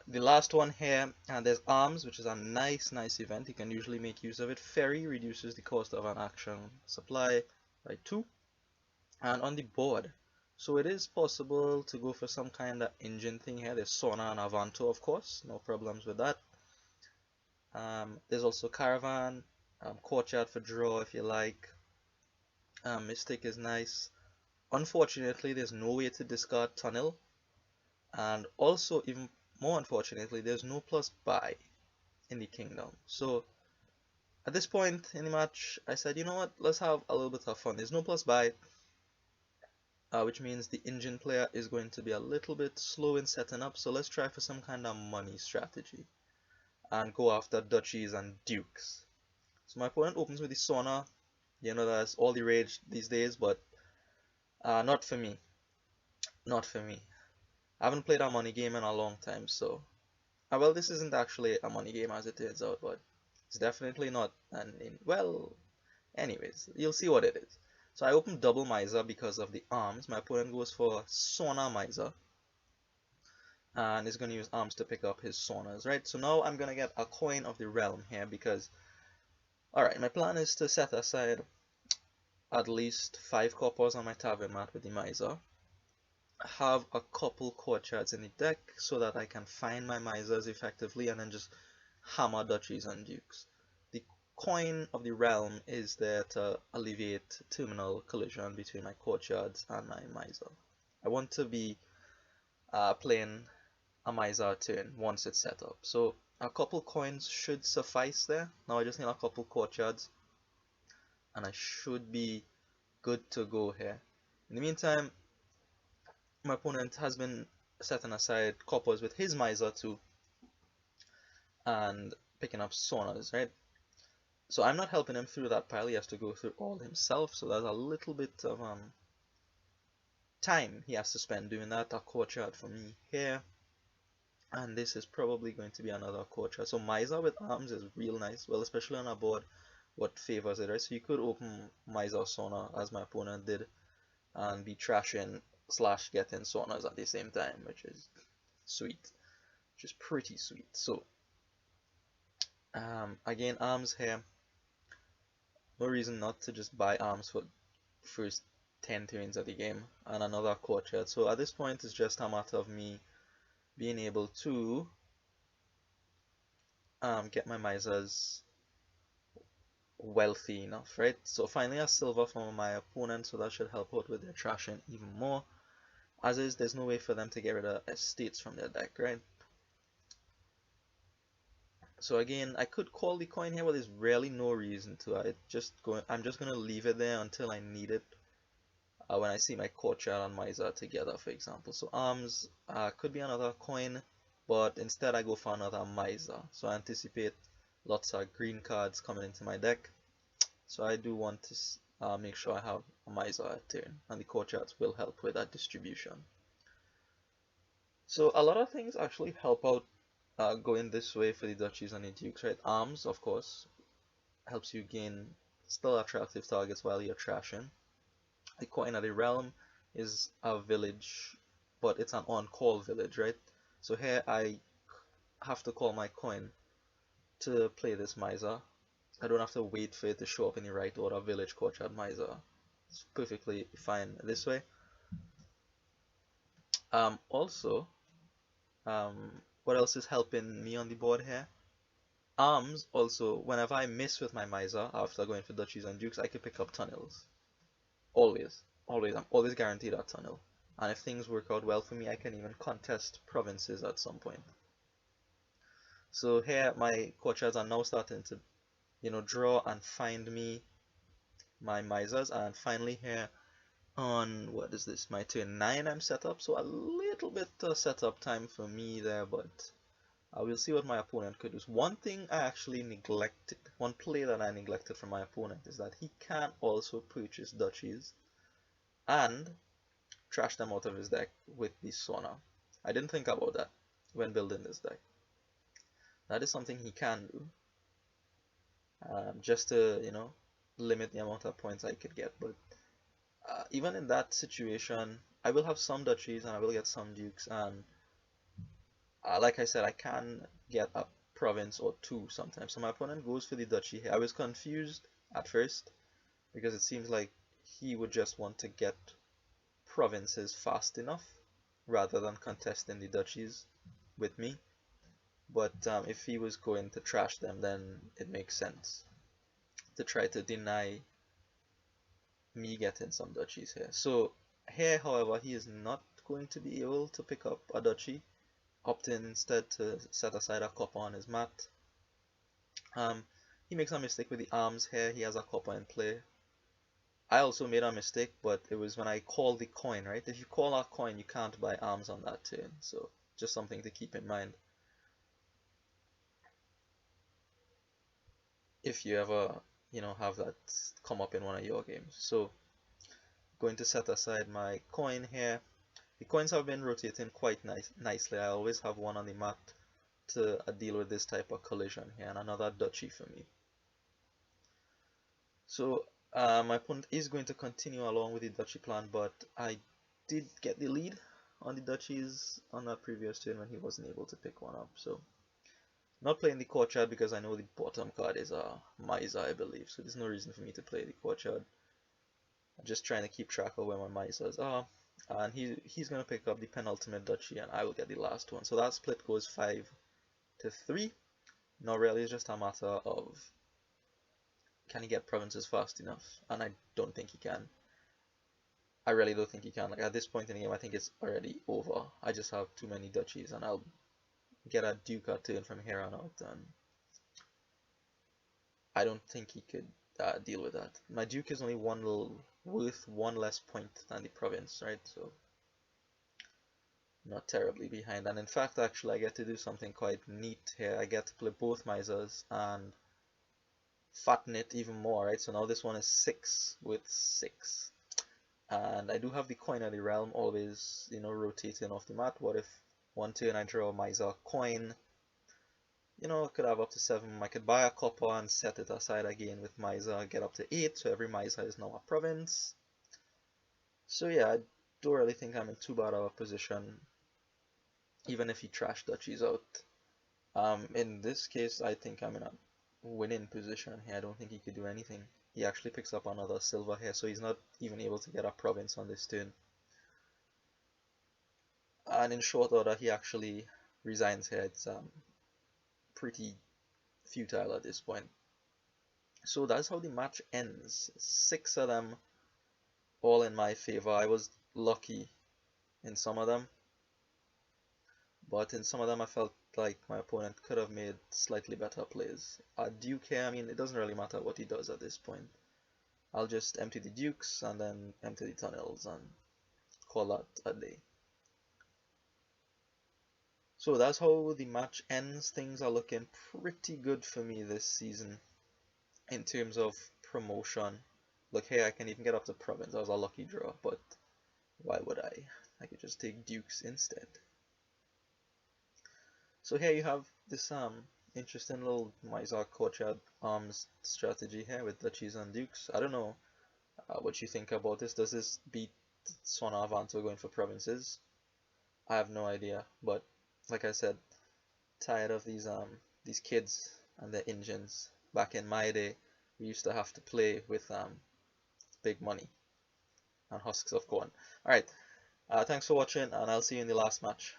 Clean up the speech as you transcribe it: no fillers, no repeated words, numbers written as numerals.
The last one here, there's Alms, which is a nice event. You can usually make use of it. Ferry reduces the cost of an action supply by 2. And on the board, so it is possible to go for some kind of engine thing here. There's Sauna and Avanto, of course, no problems with that. There's also Caravan, Courtyard for draw if you like. Mystic is nice. Unfortunately, there's no way to discard Tunnel, and also, even more unfortunately, there's no plus buy in the kingdom. So at this point in the match, I said, you know what, let's have a little bit of fun. There's no plus buy, which means the engine player is going to be a little bit slow in setting up. So let's try for some kind of money strategy and go after duchies and dukes. So my opponent opens with the Sauna. You know, that's all the rage these days, but not for me. Not for me. I haven't played a money game in a long time, so well, this isn't actually a money game as it turns out, but it's definitely not. And well, anyways, you'll see what it is. So I open double Miser because of the Arms. My opponent goes for Sauna Miser, and is going to use Arms to pick up his Saunas, right? So now I'm going to get a coin of the realm here because, alright, my plan is to set aside at least 5 coppers on my tavern mat with the Miser. Have a couple courtyards in the deck so that I can find my misers effectively and then just hammer duchies and dukes. The coin of the realm is there to alleviate terminal collision between my courtyards and my miser. I want to be playing a miser turn once it's set up. So a couple coins should suffice there. Now I just need a couple courtyards and I should be good to go here. In the meantime, my opponent has been setting aside coppers with his miser too and picking up saunas, right? So I'm not helping him through that pile. He has to go through all himself, so there's a little bit of time he has to spend doing that. A courtyard for me here, and this is probably going to be another courtyard. So miser with Arms is real nice, well, especially on a board what favors it, right? So you could open miser sauna as my opponent did and be trashing slash getting saunas at the same time, which is sweet, which is pretty sweet. So again, Arms here, no reason not to just buy Arms for first 10 turns of the game and another courtyard. So at this point it's just a matter of me being able to get my misers wealthy enough, right? So finally a silver from my opponent, so that should help out with their trashing even more. As is, there's no way for them to get rid of estates from their deck, right? So again, I could call the coin here, but there's really no reason to. I'm just gonna leave it there until I need it. When I see my courtyard and miser together, for example. So Arms could be another coin, but instead I go for another miser. So I anticipate lots of green cards coming into my deck. So I do want to make sure I have a miser at turn, and the courtyards will help with that distribution. So a lot of things actually help out going this way for the duchies and the dukes, right? Arms, of course, helps you gain still attractive targets while you're trashing. The coin of the realm is a village, but it's an on-call village, right? So here I have to call my coin to play this miser. I don't have to wait for it to show up in the right order. Village, courtyard, miser. It's perfectly fine this way. Also, what else is helping me on the board here? Arms also, whenever I miss with my miser after going for duchies and dukes, I can pick up tunnels. Always. Always. I'm always guaranteed a tunnel. And if things work out well for me, I can even contest provinces at some point. So here my courtyards are now starting to, draw and find me my misers. And finally here on, what is this, my turn 9 I'm set up. So a little bit of setup time for me there, but I will see what my opponent could do. One thing I actually neglected, one play that I neglected from my opponent is that he can also purchase duchies and trash them out of his deck with the Sauna. I didn't think about that when building this deck. That is something he can do, just to, limit the amount of points I could get. But even in that situation, I will have some duchies and I will get some dukes, and like I said, I can get a province or two sometimes. So my opponent goes for the duchy here. I was confused at first because it seems like he would just want to get provinces fast enough rather than contesting the duchies with me. But if he was going to trash them, then it makes sense to try to deny me getting some duchies here. So here, however, he is not going to be able to pick up a duchy, opting instead to set aside a copper on his mat. He makes a mistake with the arms here. He has a copper in play. I also made a mistake, but it was when I called the coin, right? If you call a coin, you can't buy arms on that turn. So just something to keep in mind if you ever, have that come up in one of your games. So going to set aside my coin here. The coins have been rotating quite nicely. I always have one on the mat to deal with this type of collision here, and another duchy for me. So my opponent is going to continue along with the duchy plan, but I did get the lead on the duchies on that previous turn when he wasn't able to pick one up. So not playing the courtyard because I know the bottom card is a miser, I believe. So there's no reason for me to play the courtyard. I'm just trying to keep track of where my misers are. And he's going to pick up the penultimate duchy and I will get the last one. So that split goes 5 to 3. Now really it's just a matter of can he get provinces fast enough? And I don't think he can. I really don't think he can. Like at this point in the game I think it's already over. I just have too many duchies and I'll get a duke a turn from here on out, and I don't think he could deal with that. My duke is only worth one less point than the province, right? So not terribly behind. And in fact, actually, I get to do something quite neat here. I get to play both misers and fatten it even more, right? So now this one is 6 with 6. And I do have the coin of the realm always, rotating off the mat. What if one turn I draw a miser coin? I could have up to 7. I could buy a copper and set it aside again with miser, get up to 8. So every miser is now a province. So yeah, I don't really think I'm in too bad of a position, even if he trash duchies out. In this case, I think I'm in a winning position here. I don't think he could do anything. He actually picks up another silver here, so he's not even able to get a province on this turn. And in short order, he actually resigns here. It's pretty futile at this point. So that's how the match ends. 6 of them all in my favor. I was lucky in some of them, but in some of them I felt like my opponent could have made slightly better plays. Duke here, I mean, it doesn't really matter what he does at this point. I'll just empty the dukes and then empty the tunnels and call that a day. So that's how the match ends. Things are looking pretty good for me this season in terms of promotion. Look, here I can even get up to province. That was a lucky draw, but why would I? I could just take dukes instead. So here you have this interesting little miser courtyard arms strategy here with duchies and dukes. I don't know what you think about this. Does this beat Sauna Avanto going for provinces? I have no idea, but like I said, tired of these kids and their engines. Back in my day, we used to have to play with big money and husks of corn. Alright, thanks for watching, and I'll see you in the last match.